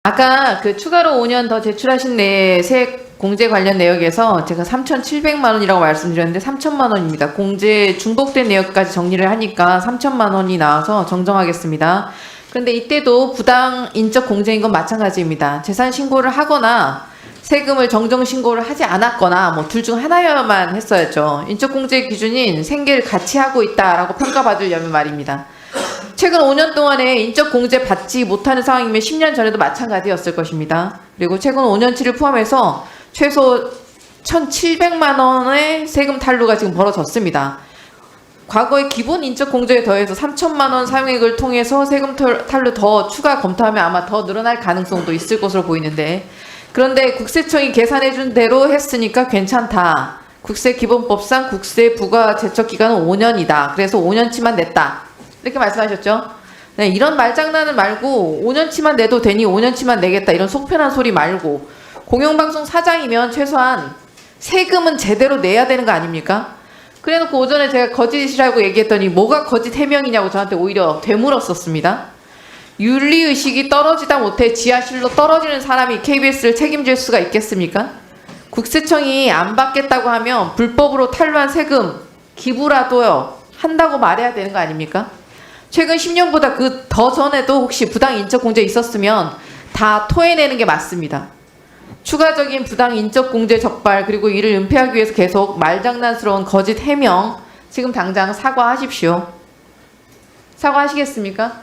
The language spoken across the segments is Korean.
아까 그 추가로 5년 더 제출하신 세액 공제 관련 내역에서 제가 3,700만 원이라고 말씀드렸는데 3천만 원입니다. 공제 중복된 내역까지 정리를 하니까 3천만 원이 나와서 정정하겠습니다. 그런데 이때도 부당 인적 공제인 건 마찬가지입니다. 재산 신고를 하거나 세금을 정정 신고를 하지 않았거나 뭐 둘 중 하나여야만 했어야죠. 인적 공제 기준인 생계를 같이 하고 있다라고 평가받으려면 말입니다. 최근 5년 동안에 인적 공제 받지 못하는 상황이면 10년 전에도 마찬가지였을 것입니다. 그리고 최근 5년치를 포함해서 최소 1,700만 원의 세금 탈루가 지금 벌어졌습니다. 과거의 기본 인적 공제에 더해서 3천만 원 사용액을 통해서 세금 탈루 더 추가 검토하면 아마 더 늘어날 가능성도 있을 것으로 보이는데, 그런데 국세청이 계산해준 대로 했으니까 괜찮다. 국세기본법상 국세 부과 제척 기간은 5년이다. 그래서 5년치만 냈다. 이렇게 말씀하셨죠? 네, 이런 말장난을 말고 5년치만 내도 되니 5년치만 내겠다 이런 속편한 소리 말고, 공영방송 사장이면 최소한 세금은 제대로 내야 되는 거 아닙니까? 그래놓고 오전에 제가 거짓이라고 얘기했더니 뭐가 거짓 해명이냐고 저한테 오히려 되물었었습니다. 윤리의식이 떨어지다 못해 지하실로 떨어지는 사람이 KBS를 책임질 수가 있겠습니까? 국세청이 안 받겠다고 하면 불법으로 탈루한 세금 기부라도요 한다고 말해야 되는 거 아닙니까? 최근 10년보다 그 더 전에도 혹시 부당 인적 공제 있었으면 다 토해내는 게 맞습니다. 추가적인 부당 인적 공제 적발, 그리고 이를 은폐하기 위해서 계속 말장난스러운 거짓 해명, 지금 당장 사과하십시오. 사과하시겠습니까?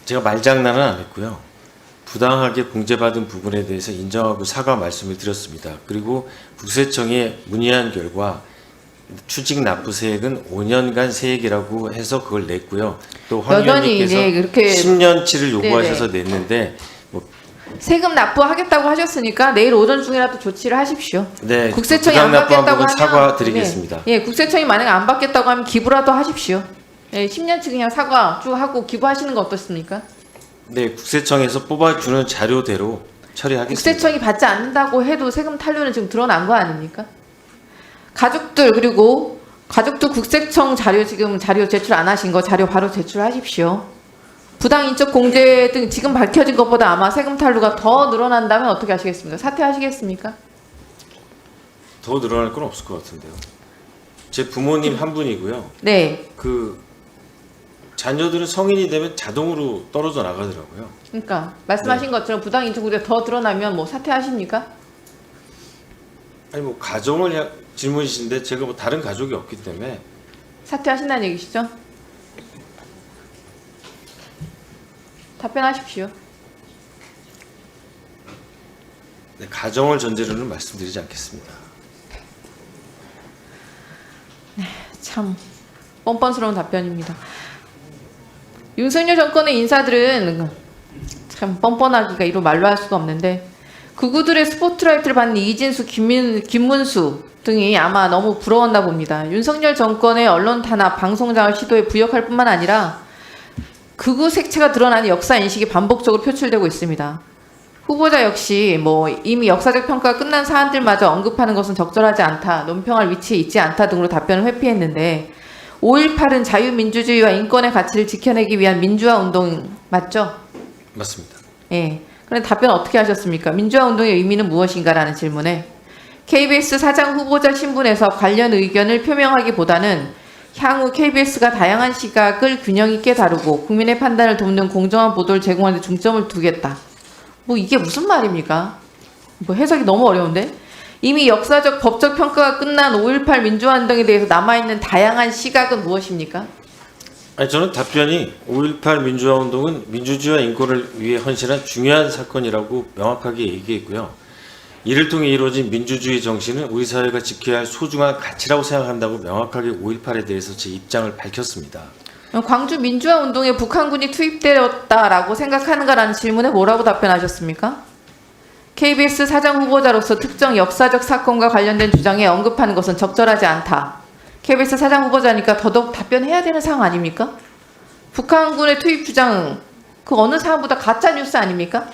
제가 말장난은 안 했고요. 부당하게 공제받은 부분에 대해서 인정하고 사과 말씀을 드렸습니다. 그리고 국세청에 문의한 결과 추징 납부 세액은 5년간 세액이라고 해서 그걸 냈고요. 또 황 의원님께서 네, 그렇게 10년치를 요구하셔서 네네. 냈는데 뭐 세금 납부하겠다고 하셨으니까 내일 오전 중이라도 조치를 하십시오. 네, 국세청이 안 부당 납부한 받겠다고 부분 하면 사과드리겠습니다. 네, 예, 국세청이 만약에 안 받겠다고 하면 기부라도 하십시오. 예, 10년치 그냥 사과 쭉 하고 기부하시는 거 어떻습니까? 네, 국세청에서 뽑아주는 자료대로 처리하겠습니다. 국세청이 받지 않는다고 해도 세금 탈루는 지금 드러난 거 아닙니까? 가족들, 그리고 가족들 국세청 자료, 지금 자료 제출 안 하신 거 자료 바로 제출하십시오. 부당 인적 공제 등 지금 밝혀진 것보다 아마 세금 탈루가 더 늘어난다면 어떻게 하시겠습니까? 사퇴하시겠습니까? 더 늘어날 건 없을 것 같은데요. 제 부모님 한 분이고요. 네. 그 자녀들은 성인이 되면 자동으로 떨어져 나가더라고요. 그러니까 말씀하신 것처럼 부당 인적 공제 더 드러나면 뭐 사퇴하십니까? 아니 뭐 가정을 질문이신데 제가 뭐 다른 가족이 없기 때문에 사퇴하신다는 얘기시죠? 답변하십시오. 네, 가정을 전제로는 말씀드리지 않겠습니다. 참 뻔뻔스러운 답변입니다. 윤석열 정권의 인사들은 참 뻔뻔하기가 이로 말로 할 수가 없는데, 그구들의 스포트라이트를 받는 이진수, 김문수 등이 아마 너무 부러웠나 봅니다. 윤석열 정권의 언론 탄압, 방송장악 시도에 부역할 뿐만 아니라 극우 색채가 드러나는 역사 인식이 반복적으로 표출되고 있습니다. 후보자 역시 뭐 이미 역사적 평가가 끝난 사안들마저 언급하는 것은 적절하지 않다, 논평할 위치에 있지 않다 등으로 답변을 회피했는데, 5.18은 자유민주주의와 인권의 가치를 지켜내기 위한 민주화 운동 맞죠? 맞습니다. 예. 그런데 답변 어떻게 하셨습니까? 민주화 운동의 의미는 무엇인가라는 질문에 KBS 사장 후보자 신분에서 관련 의견을 표명하기보다는 향후 KBS가 다양한 시각을 균형 있게 다루고 국민의 판단을 돕는 공정한 보도를 제공하는 데 중점을 두겠다. 뭐 이게 무슨 말입니까? 뭐 해석이 너무 어려운데? 이미 역사적 법적 평가가 끝난 5.18 민주화 운동에 대해서 남아있는 다양한 시각은 무엇입니까? 아니 저는 답변이 5.18 민주화 운동은 민주주의와 인권을 위해 헌신한 중요한 사건이라고 명확하게 얘기했고요. 이를 통해 이루어진 민주주의 정신은 우리 사회가 지켜야 할 소중한 가치라고 생각한다고 명확하게 5.18에 대해서 제 입장을 밝혔습니다. 광주 민주화 운동에 북한군이 투입되었다라고 생각하는가라는 질문에 뭐라고 답변하셨습니까? KBS 사장 후보자로서 특정 역사적 사건과 관련된 주장에 언급하는 것은 적절하지 않다. KBS 사장 후보자니까 더더욱 답변해야 되는 상황 아닙니까? 북한군의 투입 주장, 그 어느 사안보다 가짜 뉴스 아닙니까?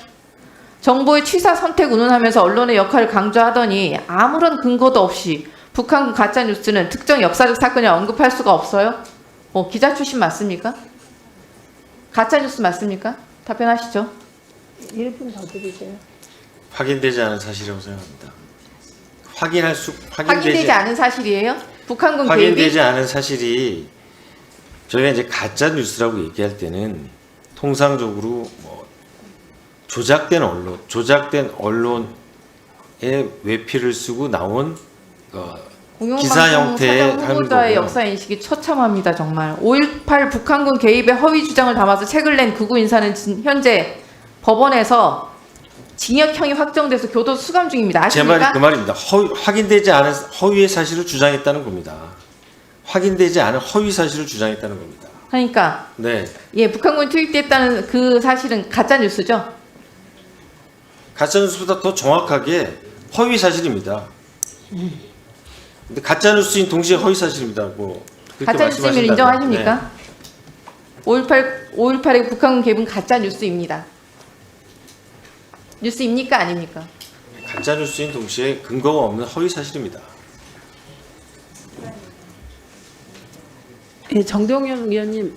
정보의 취사 선택 운운하면서 언론의 역할을 강조하더니 아무런 근거도 없이 북한군 가짜 뉴스는 특정 역사적 사건을 언급할 수가 없어요? 기자 출신 맞습니까? 가짜 뉴스 맞습니까? 답변하시죠. 1분 더 드리세요. 확인되지 않은 사실이라고 생각합니다. 확인되지 않은 사실이에요? 북한군 개입이 확인되지 않은 사실이 저희가 이제 가짜 뉴스라고 얘기할 때는 통상적으로 뭐 조작된 언론의 외피를 쓰고 나온 기사 형태의 사장 하는 후보자의 거고요. 역사 인식이 처참합니다. 정말 5.18 북한군 개입의 허위 주장을 담아서 책을 낸 극우 인사는 현재 법원에서 징역형이 확정돼서 교도 수감 중입니다. 제 말이 아십니까? 그 말입니다. 확인되지 않은 허위의 사실을 주장했다는 겁니다. 확인되지 않은 허위 사실을 주장했다는 겁니다. 그러니까 네, 예, 북한군이 투입됐다는 그 사실은 가짜 뉴스죠. 가짜 뉴스보다 더 정확하게 허위 사실입니다. 근데 가짜 뉴스인 동시에 허위 사실입니다. 뭐 그렇게 가짜 뉴스임을 말씀하신다면. 인정하십니까? 5.18의 북한군 개입은 가짜 뉴스입니다. 뉴스입니까 아닙니까? 네, 가짜 뉴스인 동시에 근거가 없는 허위 사실입니다. 예, 정동영 의원님